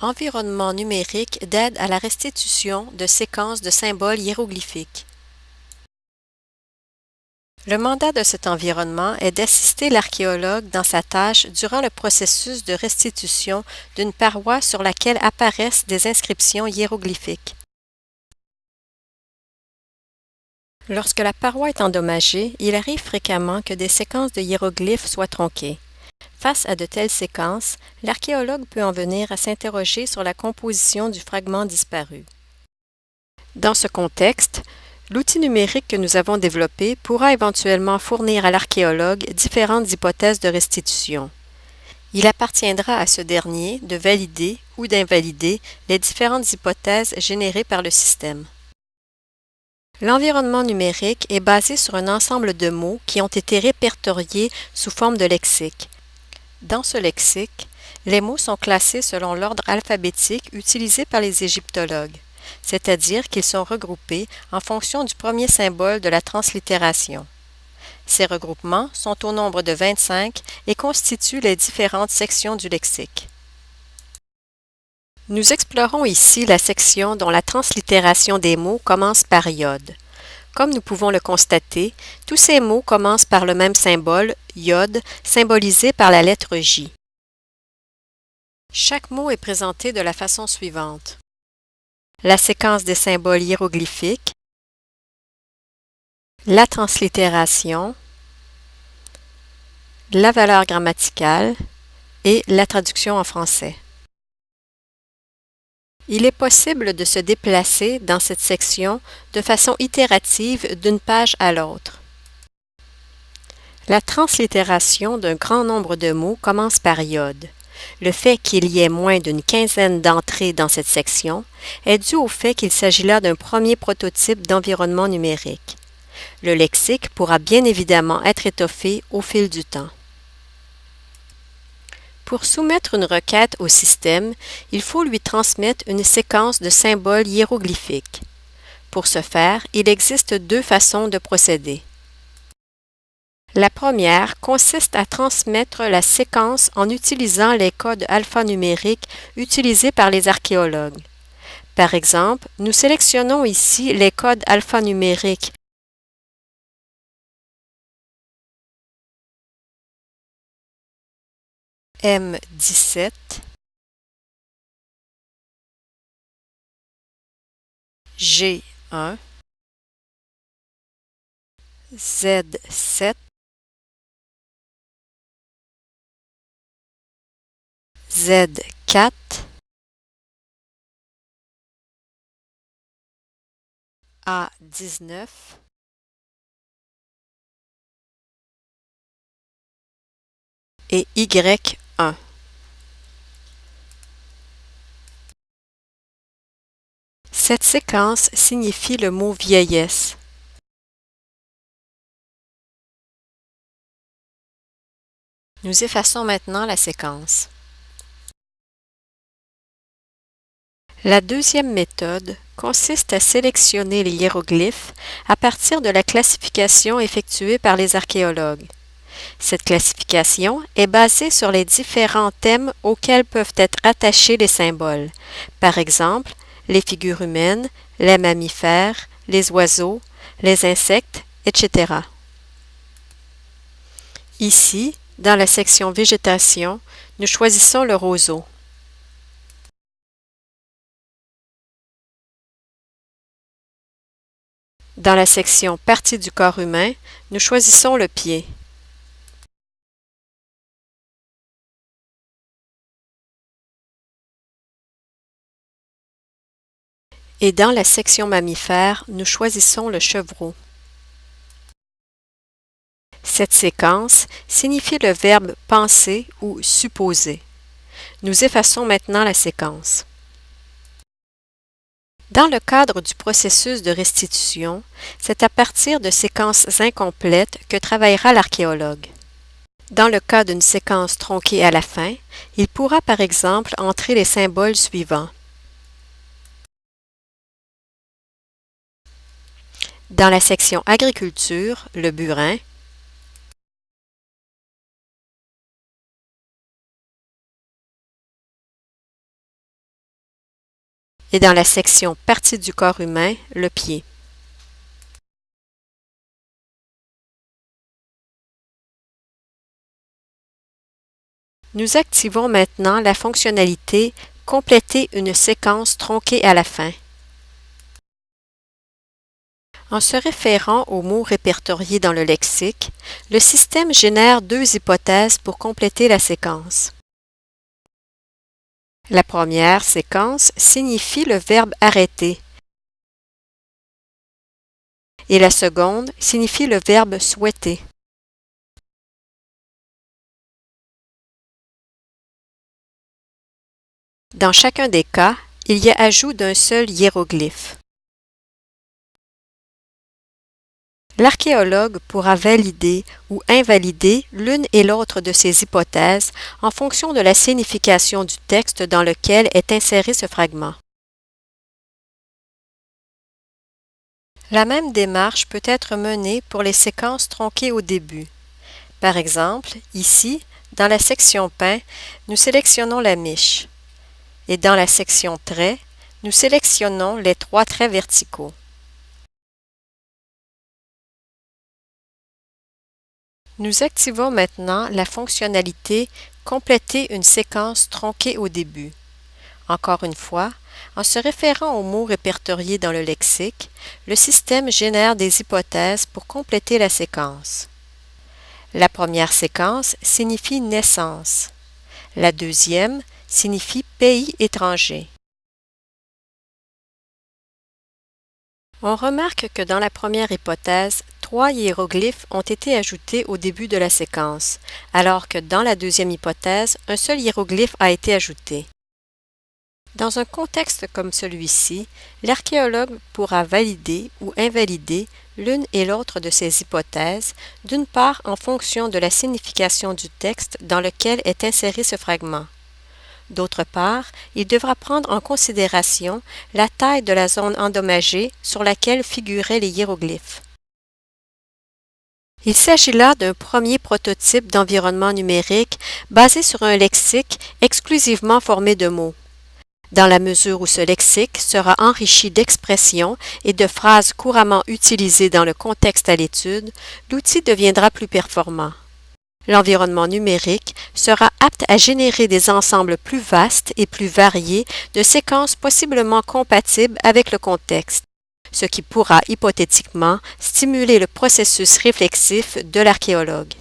Environnement numérique d'aide à la restitution de séquences de symboles hiéroglyphiques. Le mandat de cet environnement est d'assister l'archéologue dans sa tâche durant le processus de restitution d'une paroi sur laquelle apparaissent des inscriptions hiéroglyphiques. Lorsque la paroi est endommagée, il arrive fréquemment que des séquences de hiéroglyphes soient tronquées. Face à de telles séquences, l'archéologue peut en venir à s'interroger sur la composition du fragment disparu. Dans ce contexte, l'outil numérique que nous avons développé pourra éventuellement fournir à l'archéologue différentes hypothèses de restitution. Il appartiendra à ce dernier de valider ou d'invalider les différentes hypothèses générées par le système. L'environnement numérique est basé sur un ensemble de mots qui ont été répertoriés sous forme de lexique. Dans ce lexique, les mots sont classés selon l'ordre alphabétique utilisé par les égyptologues, c'est-à-dire qu'ils sont regroupés en fonction du premier symbole de la translittération. Ces regroupements sont au nombre de 25 et constituent les différentes sections du lexique. Nous explorons ici la section dont la translittération des mots commence par iode. Comme nous pouvons le constater, tous ces mots commencent par le même symbole, iode, symbolisé par la lettre J. Chaque mot est présenté de la façon suivante. La séquence des symboles hiéroglyphiques, la translittération, la valeur grammaticale et la traduction en français. Il est possible de se déplacer dans cette section de façon itérative d'une page à l'autre. La translittération d'un grand nombre de mots commence par iode. Le fait qu'il y ait moins d'une quinzaine d'entrées dans cette section est dû au fait qu'il s'agit là d'un premier prototype d'environnement numérique. Le lexique pourra bien évidemment être étoffé au fil du temps. Pour soumettre une requête au système, il faut lui transmettre une séquence de symboles hiéroglyphiques. Pour ce faire, il existe deux façons de procéder. La première consiste à transmettre la séquence en utilisant les codes alphanumériques utilisés par les archéologues. Par exemple, nous sélectionnons ici les codes alphanumériques M17, G1, Z7, Z4, A19 et Y1. Cette séquence signifie le mot vieillesse. Nous effaçons maintenant la séquence. La deuxième méthode consiste à sélectionner les hiéroglyphes à partir de la classification effectuée par les archéologues. Cette classification est basée sur les différents thèmes auxquels peuvent être attachés les symboles, par exemple les figures humaines, les mammifères, les oiseaux, les insectes, etc. Ici, dans la section Végétation, nous choisissons le roseau. Dans la section Parties du corps humain, nous choisissons le pied. Et dans la section Mammifères, nous choisissons le chevreau. Cette séquence signifie le verbe penser ou supposer. Nous effaçons maintenant la séquence. Dans le cadre du processus de restitution, c'est à partir de séquences incomplètes que travaillera l'archéologue. Dans le cas d'une séquence tronquée à la fin, il pourra par exemple entrer les symboles suivants. Dans la section Agriculture, le burin, et dans la section Partie du corps humain, le pied. Nous activons maintenant la fonctionnalité « Compléter une séquence tronquée à la fin ». En se référant aux mots répertoriés dans le lexique, le système génère deux hypothèses pour compléter la séquence. La première séquence signifie le verbe arrêter et la seconde signifie le verbe souhaiter. Dans chacun des cas, il y a ajout d'un seul hiéroglyphe. L'archéologue pourra valider ou invalider l'une et l'autre de ces hypothèses en fonction de la signification du texte dans lequel est inséré ce fragment. La même démarche peut être menée pour les séquences tronquées au début. Par exemple, ici, dans la section pain, nous sélectionnons la miche. Et dans la section traits, nous sélectionnons les trois traits verticaux. Nous activons maintenant la fonctionnalité « Compléter une séquence tronquée au début ». Encore une fois, en se référant aux mots répertoriés dans le lexique, le système génère des hypothèses pour compléter la séquence. La première séquence signifie « naissance ». La deuxième signifie « pays étranger ». On remarque que dans la première hypothèse, 3 hiéroglyphes ont été ajoutés au début de la séquence, alors que dans la deuxième hypothèse, un seul hiéroglyphe a été ajouté. Dans un contexte comme celui-ci, l'archéologue pourra valider ou invalider l'une et l'autre de ces hypothèses, d'une part en fonction de la signification du texte dans lequel est inséré ce fragment. D'autre part, il devra prendre en considération la taille de la zone endommagée sur laquelle figuraient les hiéroglyphes. Il s'agit là d'un premier prototype d'environnement numérique basé sur un lexique exclusivement formé de mots. Dans la mesure où ce lexique sera enrichi d'expressions et de phrases couramment utilisées dans le contexte à l'étude, l'outil deviendra plus performant. L'environnement numérique sera apte à générer des ensembles plus vastes et plus variés de séquences possiblement compatibles avec le contexte, ce qui pourra hypothétiquement stimuler le processus réflexif de l'archéologue.